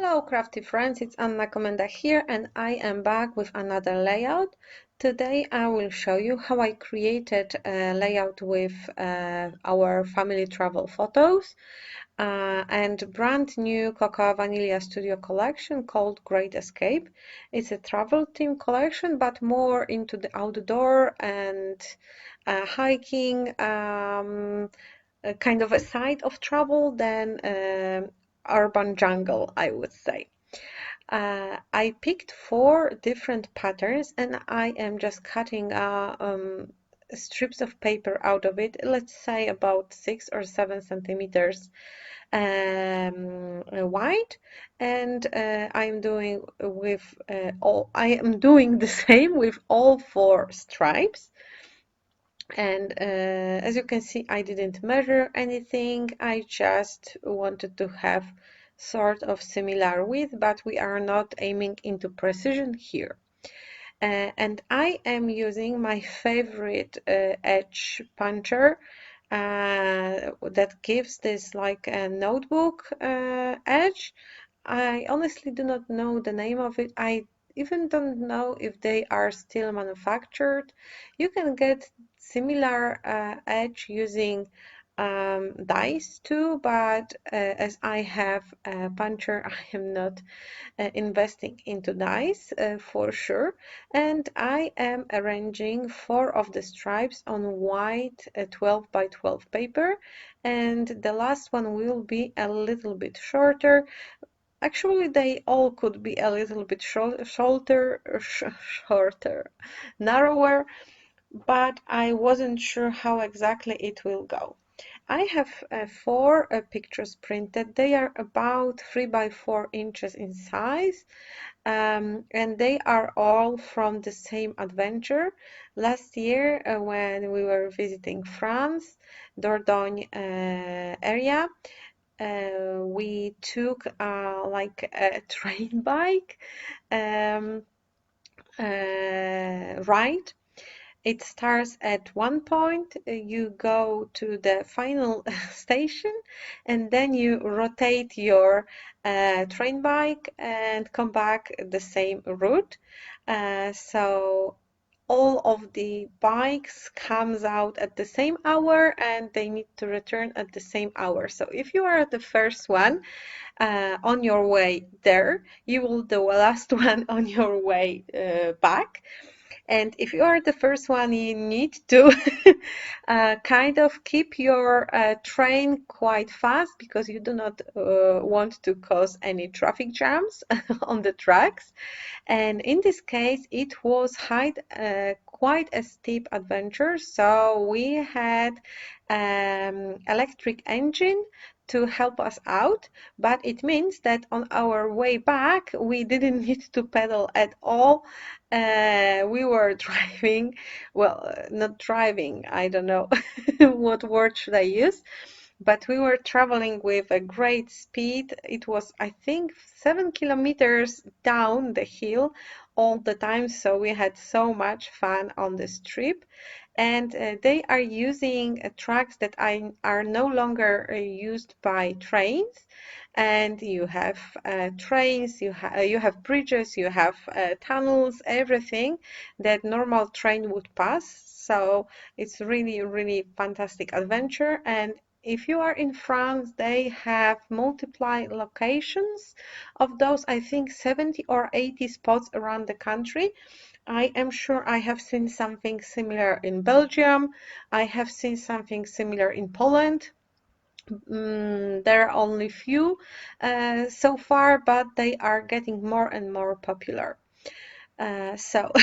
Hello crafty friends, it's Komenda here and I am back with another layout. Today I will show you how I created a layout with our family travel photos and brand new Cocoa Vanilla Studio collection called Great Escape. It's a travel theme collection but more into the outdoor and hiking, kind of a side of travel than urban jungle, I would say. I picked 4 different patterns and I am just cutting strips of paper out of it, let's say about 6 or 7 centimeters wide, and I am doing the same with all 4 stripes. And as you can see, I didn't measure anything. I just wanted to have sort of similar width, but we are not aiming into precision here. And I am using my favorite edge puncher that gives this like a notebook edge. I honestly do not know the name of it. I even don't know if they are still manufactured. You can get similar edge using dies too, but as I have a puncher, I am not investing into dies for sure. And I am arranging 4 of the stripes on white 12 by 12 paper, and the last one will be a little bit shorter. Actually, they all could be a little bit shorter, narrower, but I wasn't sure how exactly it will go. I have 4 pictures printed. They are about 3 by 4 inches in size, and they are all from the same adventure. Last year, when we were visiting France, Dordogne area, we took like a train bike um, ride. It starts at one point, you go to the final station, and then you rotate your train bike and come back the same route. So all of the bikes comes out at the same hour and they need to return at the same hour. So if you are the first one on your way there, you will the last one on your way back. And if you are the first one, you need to kind of keep your train quite fast because you do not want to cause any traffic jams on the tracks. And in this case, it was quite a steep adventure. So we had electric engine to help us out, but it means that on our way back, we didn't need to pedal at all. We were driving, well, not driving, I don't know what word should I use, but we were traveling with a great speed. It was, I think, 7 kilometers down the hill all the time, so we had so much fun on this trip. And they are using tracks that are no longer used by trains. And you have trains, you have bridges, you have tunnels, everything that normal train would pass. So it's really, really fantastic adventure. And if you are in France, they have multiple locations of those, I think 70 or 80 spots around the country. I am sure I have seen something similar in Belgium. I have seen something similar in Poland. There are only few so far, but they are getting more and more popular. So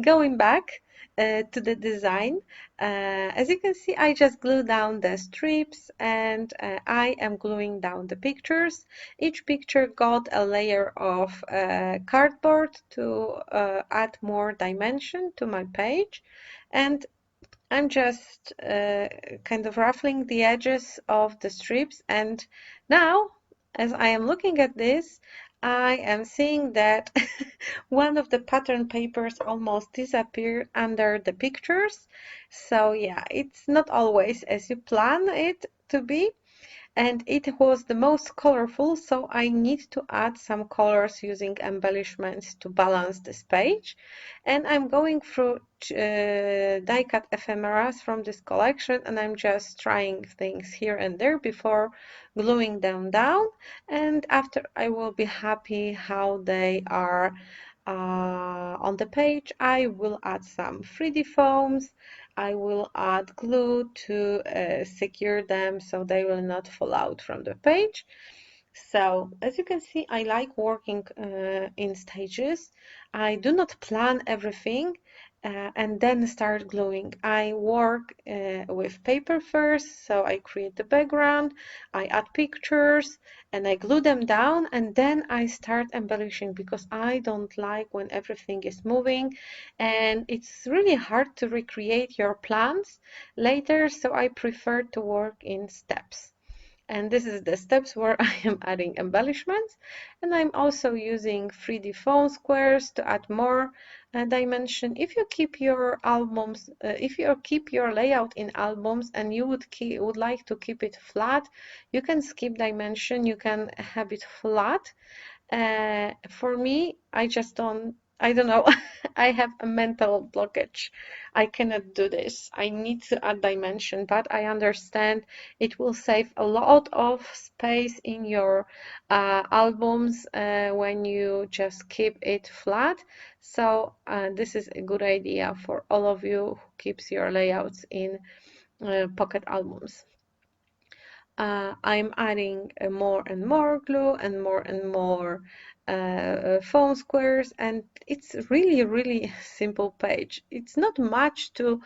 going back to the design, as you can see, I just glue down the strips and I am gluing down the pictures. Each picture got a layer of cardboard to add more dimension to my page, and I'm just kind of ruffling the edges of the strips, and now as I am looking at this, I am seeing that one of the pattern papers almost disappeared under the pictures. So yeah, it's not always as you plan it to be. and it was the most colorful, so I need to add some colors using embellishments to balance this page. And I'm going through die-cut ephemeras from this collection, and I'm just trying things here and there before gluing them down, and after I will be happy how they are on the page. I will add some 3D foams. I will add glue to secure them so they will not fall out from the page. So as you can see, I like working in stages. I do not plan everything and then start gluing. I work with paper first, so I create the background, I add pictures, and I glue them down, and then I start embellishing because I don't like when everything is moving, and it's really hard to recreate your plans later, so I prefer to work in steps. And this is the steps where I am adding embellishments, and I'm also using 3D foam squares to add more dimension. If you keep your albums, if you keep your layout in albums and you would like to keep it flat, you can skip dimension, you can have it flat. For me, I don't know, I have a mental blockage. I cannot do this. I need to add dimension, but I understand it will save a lot of space in your albums when you just keep it flat. So this is a good idea for all of you who keeps your layouts in pocket albums. I'm adding more and more glue and more foam squares, and it's really simple page. It's not much to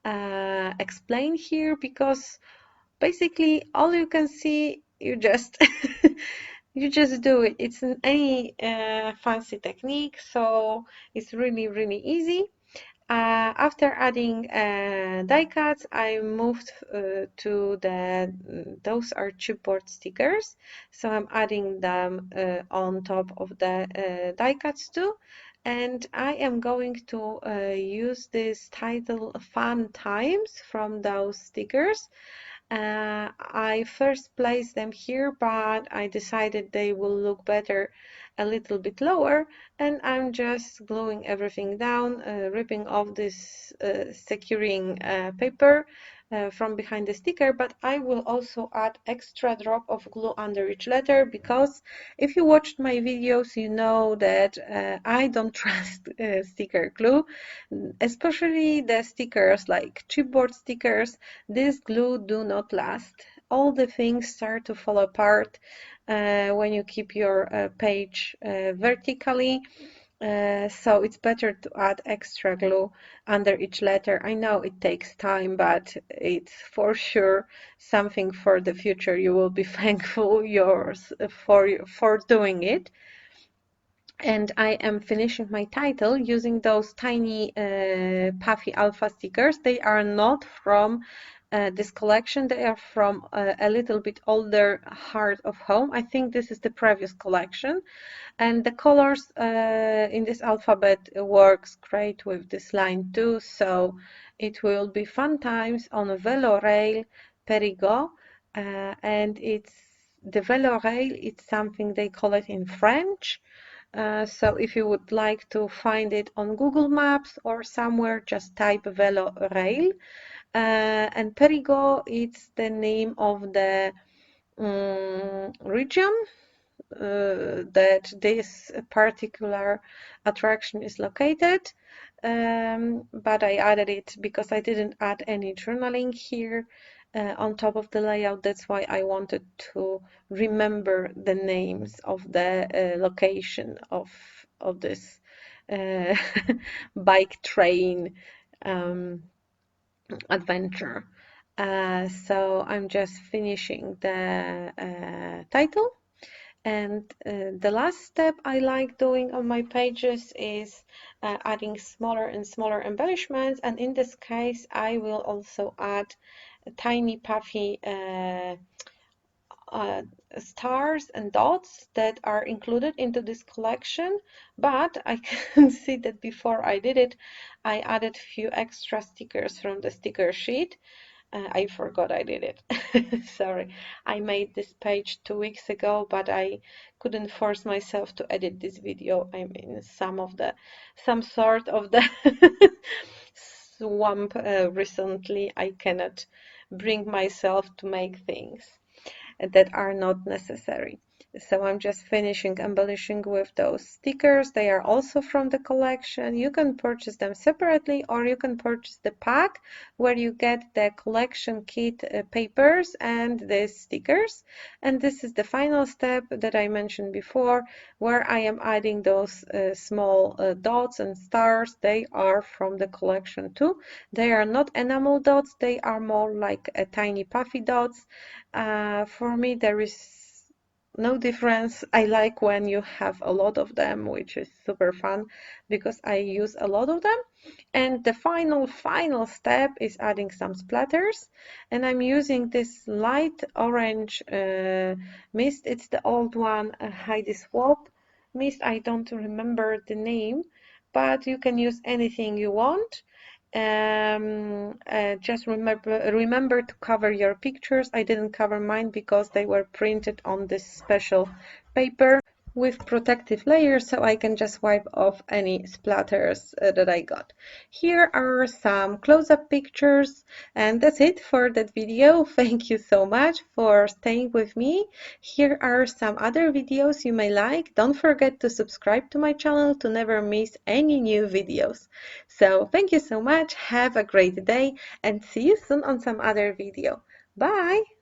explain here because basically all you can see, you just you just do it. It's any fancy technique, so it's really easy. After adding die cuts, I moved to those are chipboard stickers. So I'm adding them on top of the die cuts too. And I am going to use this title Fun Times from those stickers. I first placed them here, but I decided they will look better a little bit lower, and I'm just gluing everything down, ripping off this securing paper from behind the sticker, but I will also add extra drop of glue under each letter because if you watched my videos, you know that I don't trust sticker glue, especially the stickers like chipboard stickers. This glue do not last. All the things start to fall apart when you keep your page vertically. So it's better to add extra glue under each letter. I know it takes time, but it's for sure something for the future. You will be thankful yours for doing it. And I am finishing my title using those tiny puffy alpha stickers. They are not from this collection. They are from a little bit older Heart of Home. I think this is the previous collection. And the colors in this alphabet works great with this line too. So it will be Fun Times on a Velo Rail Perigo. And it's the Velo Rail, it's something they call it in French. So if you would like to find it on Google Maps or somewhere, just type Velo Rail. And Perigo, it's the name of the region that this particular attraction is located. But I added it because I didn't add any journaling here on top of the layout. That's why I wanted to remember the names of the location of this uh, bike train adventure. So I'm just finishing the title. And the last step I like doing on my pages is adding smaller and smaller embellishments. And in this case, I will also add tiny puffy uh, stars and dots that are included into this collection. But I can see that before I did it, I added a few extra stickers from the sticker sheet. I forgot I did it. Sorry. I made this page 2 weeks ago, but I couldn't force myself to edit this video. I'm in some sort of the swamp recently. I cannot bring myself to make things that are not necessary. So I'm just finishing embellishing with those stickers. They are also from the collection. You can purchase them separately, or you can purchase the pack where you get the collection kit papers and the stickers. And this is the final step that I mentioned before, where I am adding those small dots and stars. They are from the collection too. They are not enamel dots, they are more like tiny puffy dots. For me, there is no difference. I like when you have a lot of them, which is super fun because I use a lot of them. And the final step is adding some splatters. And I'm using this light orange mist. It's the old one, Heidi Swap mist. I don't remember the name, but you can use anything you want. Just remember to cover your pictures. I didn't cover mine because they were printed on this special paper with protective layers, so I can just wipe off any splatters that I got. Here are some close-up pictures, and that's it for that video. Thank you so much for staying with me. Here are some other videos you may like. Don't forget to subscribe to my channel to never miss any new videos. So thank you so much, have a great day, and see you soon on some other video. Bye!